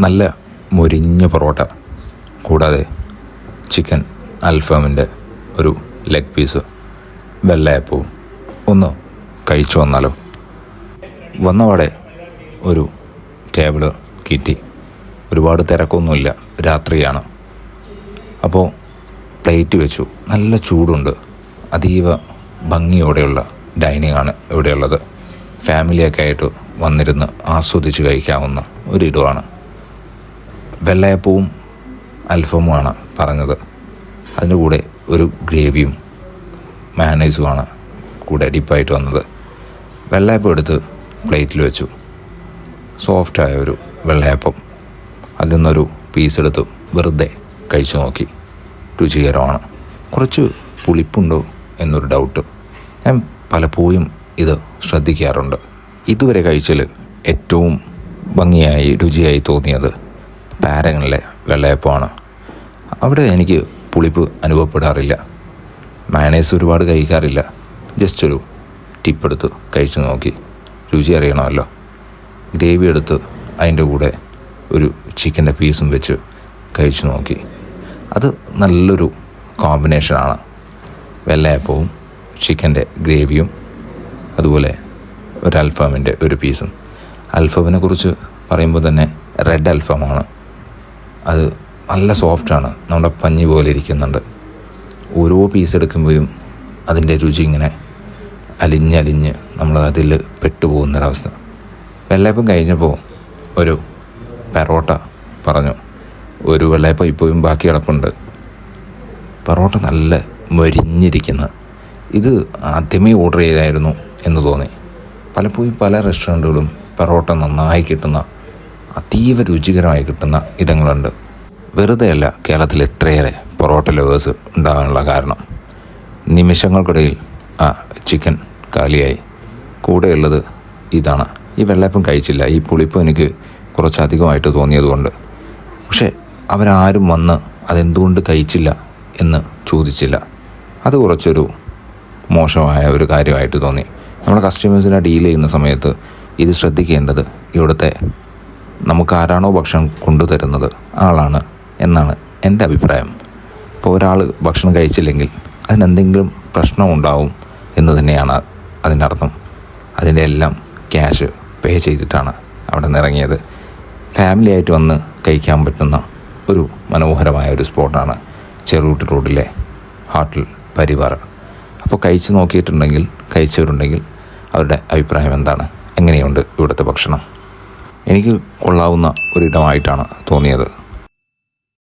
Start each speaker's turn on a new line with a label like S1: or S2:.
S1: നല്ല മൊരിഞ്ഞ പൊറോട്ട, കൂടാതെ ചിക്കൻ അൽഫാമിൻ്റെ ഒരു ലെഗ് പീസ്, വെള്ളയപ്പവും. ഒന്ന് കഴിച്ചു വന്നാലോ? വന്നപാടെ ഒരു ടേബിള് കിട്ടി. ഒരുപാട് തിരക്കൊന്നുമില്ല, രാത്രിയാണ്. അപ്പോൾ പ്ലേറ്റ് വെച്ചു. നല്ല ചൂടുണ്ട്. അതീവ ഭംഗിയോടെയുള്ള ഡൈനിങ് ആണ് ഇവിടെയുള്ളത്. ഫാമിലിയൊക്കെ ആയിട്ട് വന്നിരുന്ന് ആസ്വദിച്ച് കഴിക്കാവുന്ന ഒരിടമാണ്. വെള്ളയപ്പവും അൽഫമുമാണ് പറഞ്ഞത്. അതിൻ്റെ കൂടെ ഒരു ഗ്രേവിയും മയണൈസുമാണ് കൂടെ ഡിപ്പായിട്ട് വന്നത്. വെള്ളയപ്പം എടുത്ത് പ്ലേറ്റിൽ വെച്ചു. സോഫ്റ്റായ ഒരു വെള്ളയപ്പം. അതിൽ നിന്നൊരു പീസ് എടുത്ത് വെറുതെ കഴിച്ചു നോക്കി. രുചികരമാണ്. കുറച്ച് പുളിപ്പുണ്ടോ എന്നൊരു ഡൗട്ട്. ഞാൻ പലപ്പോഴും ഇത് ശ്രദ്ധിക്കാറുണ്ട്. ഇതുവരെ കഴിച്ചതിൽ ഏറ്റവും ഭംഗിയായി രുചിയായി തോന്നിയത് പാരഗണിലെ വെള്ളയപ്പമാണ്. അവിടെ എനിക്ക് പുളിപ്പ് അനുഭവപ്പെടാറില്ല. മയണൈസ് ഒരുപാട് കഴിക്കാറില്ല. ജസ്റ്റ് ഒരു ടിപ്പെടുത്ത് കഴിച്ചു നോക്കി. രുചി അറിയണമല്ലോ. ഗ്രേവി എടുത്ത് അതിൻ്റെ കൂടെ ഒരു ചിക്കൻ്റെ പീസും വെച്ച് കഴിച്ചു നോക്കി. അത് നല്ലൊരു കോമ്പിനേഷനാണ്. വെള്ളയപ്പവും ചിക്കൻ്റെ ഗ്രേവിയും അതുപോലെ ഒരു അൽഫാമിൻ്റെ ഒരു പീസും. അൽഫാമിനെ കുറിച്ച് പറയുമ്പോൾ തന്നെ റെഡ് അൽഫാമാണ്. അത് നല്ല സോഫ്റ്റാണ്. നമ്മുടെ പഞ്ഞി പോലെ ഇരിക്കുന്നുണ്ട്. ഓരോ പീസ് എടുക്കുമ്പോഴും അതിൻ്റെ രുചി ഇങ്ങനെ അലിഞ്ഞ് നമ്മൾ അതിൽ പെട്ടുപോകുന്നൊരവസ്ഥ. വെള്ളയപ്പം കഴിഞ്ഞപ്പോൾ ഒരു പെറോട്ട പറഞ്ഞു. ഒരു വെള്ളയപ്പം ഇപ്പോഴും ബാക്കി കിടപ്പുണ്ട്. പൊറോട്ട നല്ല മൊരിഞ്ഞിരിക്കുന്ന. ഇത് ആദ്യമേ ഓർഡർ ചെയ്തായിരുന്നു എന്ന് തോന്നി. പലപ്പോഴും പല റെസ്റ്റോറൻറ്റുകളും പൊറോട്ട നന്നായി കിട്ടുന്ന, അതീവ രുചികരമായി കിട്ടുന്ന ഇടങ്ങളുണ്ട്. വെറുതെയല്ല കേരളത്തിൽ ഇത്രയേറെ പൊറോട്ട ലവേഴ്സ് ഉണ്ടാകാനുള്ള കാരണം. നിമിഷങ്ങൾക്കിടയിൽ ചിക്കൻ കാലിയായി. കൂടെയുള്ളത് ഇതാണ്. ഈ വെള്ളയപ്പം കഴിച്ചില്ല. ഈ പുളിപ്പം എനിക്ക് കുറച്ചധികമായിട്ട് തോന്നിയതുകൊണ്ട്. പക്ഷേ അവരാരും വന്ന് അതെന്തുകൊണ്ട് കഴിച്ചില്ല എന്ന് ചോദിച്ചില്ല. അത് കുറച്ചൊരു മോശമായ ഒരു കാര്യമായിട്ട് തോന്നി. നമ്മുടെ കസ്റ്റമേഴ്സിനെ ഡീൽ ചെയ്യുന്ന സമയത്ത് ഇത് ശ്രദ്ധിക്കേണ്ടത് ഇവിടുത്തെ നമുക്കാരാണോ ഭക്ഷണം കൊണ്ടുതരുന്നത് ആളാണ് എന്നാണ് എൻ്റെ അഭിപ്രായം. ഇപ്പോൾ ഒരാൾ ഭക്ഷണം കഴിച്ചില്ലെങ്കിൽ അതിനെന്തെങ്കിലും പ്രശ്നമുണ്ടാവും എന്ന് തന്നെയാണ് അതിൻ്റെ അർത്ഥം. അതിൻ്റെ എല്ലാം ക്യാഷ് പേ ചെയ്തിട്ടാണ് അവിടെ നിന്ന് ഇറങ്ങിയത്. ഫാമിലി ആയിട്ട് വന്ന് കഴിക്കാൻ പറ്റുന്ന ഒരു മനോഹരമായ ഒരു സ്പോട്ടാണ് ചെറുകുട്ടി റോഡിലെ ഹോട്ടൽ പരിവാർ. അപ്പോൾ കഴിച്ചവരുണ്ടെങ്കിൽ അവരുടെ അഭിപ്രായം എന്താണ്? എങ്ങനെയുണ്ട് ഇവിടുത്തെ ഭക്ഷണം? എനിക്ക് കൊള്ളാവുന്ന ഒരിടമായിട്ടാണ് തോന്നിയത്.